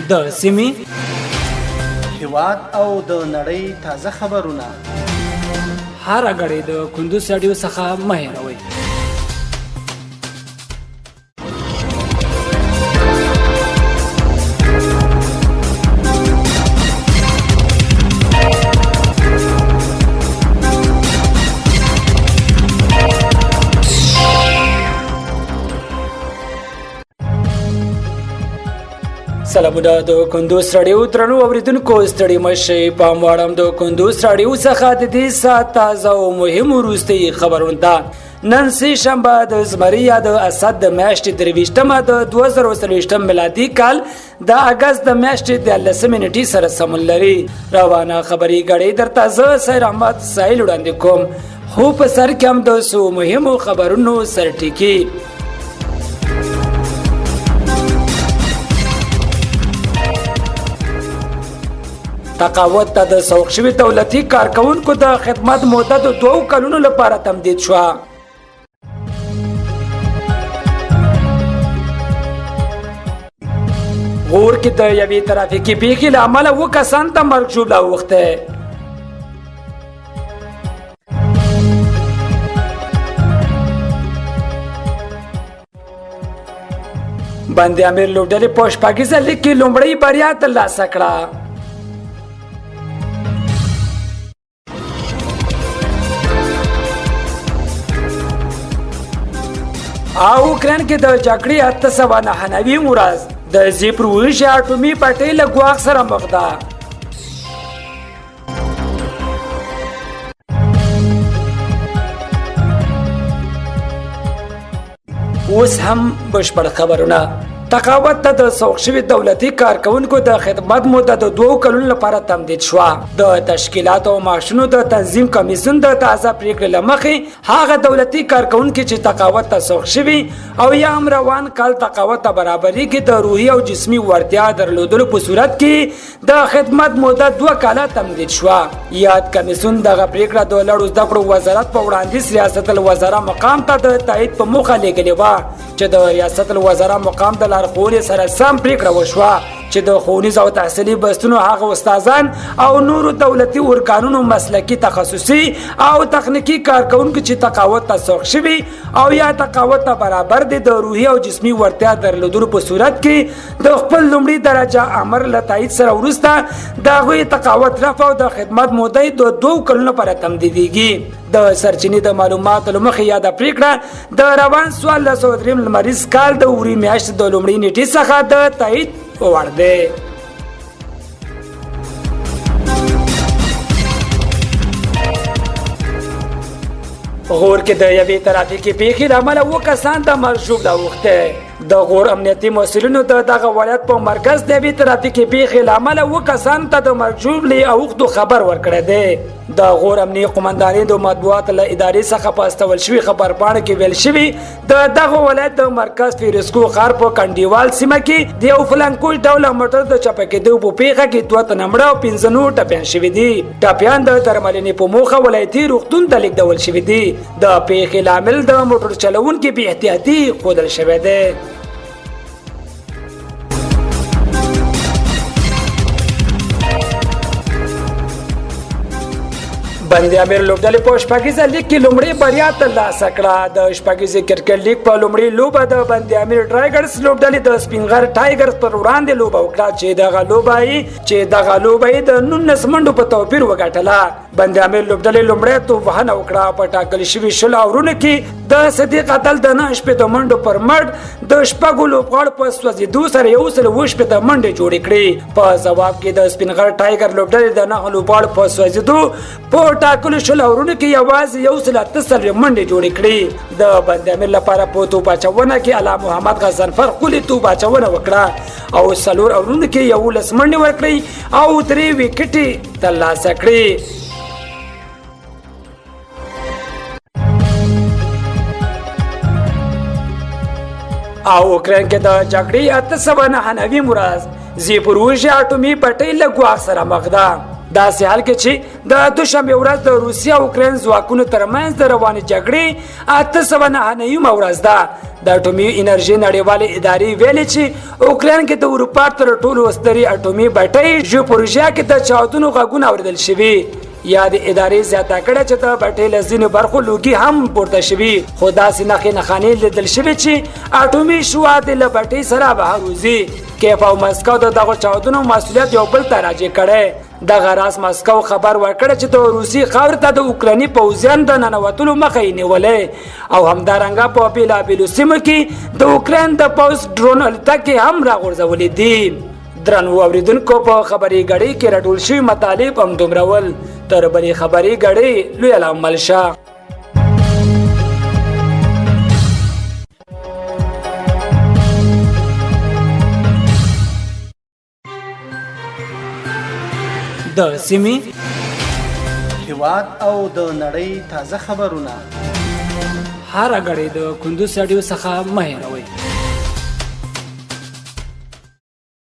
د سیمې هیواد او د نړۍ تازه خبرونه هر غړي د کندوز رادیو څخه مه هېروئ. سلامونه د کندوز رادیو درنو اوریدونکو ستړي مشئ پام واړم د کندوز رادیو څخه د دې ساعت تازه او مهم وروستي خبرونه ته. نن سه شنبه د زمري یا د اسد د میاشتې 23مه د 2023 میلادي کال د اگست د میاشتې د 13 نیټې سره سمون لري. روانه خبري غړي درته زه سید احمد سایل وړاندې کوم. خو په سر کې هم د سو مهمو خبرونو سرټکی. تقاوت ته د سوق شوي دولتي کارکونکو د خدمت موده د 2 کلونو لپاره تمدید شو. غور کې د یوې ترافیکي پیښې له امله 2 کسان ته مرګ ژوبله اوښتی. بند امیر لوبډلې په شپږیزه لیګ کې لومړۍ بریا ترلاسه کړه. او اوکران کې د جګړې 899 ورځ د زیپروژیا اټومي پټۍ له ګواښ سره مخ ده. اوس هم بشپړ خبرونه. تقاوت ته د سوق شوي دولتي کارکونکو د خدمت موده د 2 کلونو لپاره تمدید شو. د تشکیلات او معاشونو د تنظیم کمیسیون د تازه پریکړې له مخې هغه دولتي کارکونکو چې تقاوت ته سوق شوي او یا هم روان کال تقاوت ته برابرۍ کې د روحي او جسمي وړتیا درلودلو په صورت کې د خدمت موده 2 کاله تمدید شو. یاد کمیسیون دغه پریکړه د لوړو زده کړو وزارت په وړاندیز ریاست الوزرا مقام ته د تایید په موخه لېږلې وه چې د ریاست الوزرا مقام د لارښوونې سره سم پریکړه وشوه چې د ښوونیز او تحصیلي بستونو هغه استادان او نورو دولتي ارګانونو مسلکي تخصصي او تخنیکي کارکونکو چې تقاوت ته سوق شوي او یا تقاوت ته برابر دي د روحي او جسمي وړتیا درلودلو په صورت کې د خپل لومړي درجه امر له تایید سره وروسته د هغوی تقاوت رفع او د خدمت موده د 2 کلونو لپاره تمدیدېږي. د سرچینې د معلوماتو له مخې یاده پریکړه د روان 1403 لمریز کال د اوري میاشتې د لومړۍ نیټې څخه د تایید وړ دی. غور کې د یوې ترافیکي پیښې له امله 2 کسان د مرګ ژوبله اوښتی. د غور امنیتي مسؤلینو د دغه ولایت په مرکز د یوې ترافیکي پیښې له امله 2 کسان ته د مرګ ژوبلې اوښتو خبر ورکړی دی. د غور امنیه قومندانۍ د مطبوعاتو له ادارې څخه په استول شوي خبرپاڼه کې ویل شوي د دغه ولایت د مرکز فیروزکو ښار په کنډیوال سیمه کې د یو فلانکوش ډوله موټر د چپه کېدو په پیښه کې 2 تنه مړه او 15 نور ټپیان شوي دي. ټپیان د درملنې په موخه ولایتي روغتون ته لیږدول شوي دي. د پیښې لامل د موټر چلوونکي بې احتیاطي ښودل شوی دی. بند امیر لوبډلې په شپږیزه لیګ کې لومړۍ بریا ترلاسه کړه. د شپږیزې کرکټ لیګ په لومړۍ لوبه د بند امیر ټایګرز لوبډلې د سپین غر ټایګرز پر وړاندې لوبه وکړه چې دغه لوبه یې د 19 منډو په توپیر وګټله. بند امیر لوبډلې لومړی توپوهنه وکړه. په ټاکل شوي 20 اورونو کې د صدیق عدل د 9 منډو پر مټ د 6 لوبغاړو په سوځېدو سره 120 منډې جوړې کړې. په ځواب کې د سپین غر ټایګر لوبډلې د 9 لوبغاړو په سوځېدو په ټاکلو 20 اورونو کې یوازې 138 منډې جوړې کړې. د بند امیر لپاره په توپ اچونه کې اعلی محمد غضنفر ښکلې توپ اچونه وکړه او 4 اورونو کې 11 منډې ورکړې او 3 وکټې ترلاسه کړې. او اوکران کې د جګړې 899 ورځ زیپروژیا اټومي پټۍ له ګواښ سره مخ ده. داسې حال کې چې د دوشنبې ورځ د روسیې او اوکراین ځواکونو ترمنځ د روانې جګړې 809 ورځ ده. د اټومي انرژي نړیوالې ادارې ویلي چې اوکراین کې د اروپا تر ټولو سترې اټومي بټۍ ژوپوروژیا کې د چاودنو غږونه اورېدل شوي. یا د ادارې زیاته کړه چې د بټۍ له ځینو برخو لوګي هم پورته شوي، خو داسې نښې نښانې لیدل شوي چې اټومي شواهد له بټۍ سره بهر وځي. کیف او مسکو د دغو چاودنو مسؤلیت یو بل ته راجع کړی. دغه راز مسکو خبر ورکړی چې د روسي خاورې ته د اوکرایني پوځیانو د ننوتلو مخه یې نیولې او همدارنګه په بېلابېلو سیمو کې د اوکراین د پوځ ډرون الوتکې هم راغورځولې دي. درنو اوریدونکو، په خبري غړي کې راټول شوي مطالب هم دومره ول. تر بلې خبري غړي لوی العمل شه. د سیمې، هیواد او د نړۍ تازه خبرونه هر غړي د کندوز رادیو څخه مه هېروئ.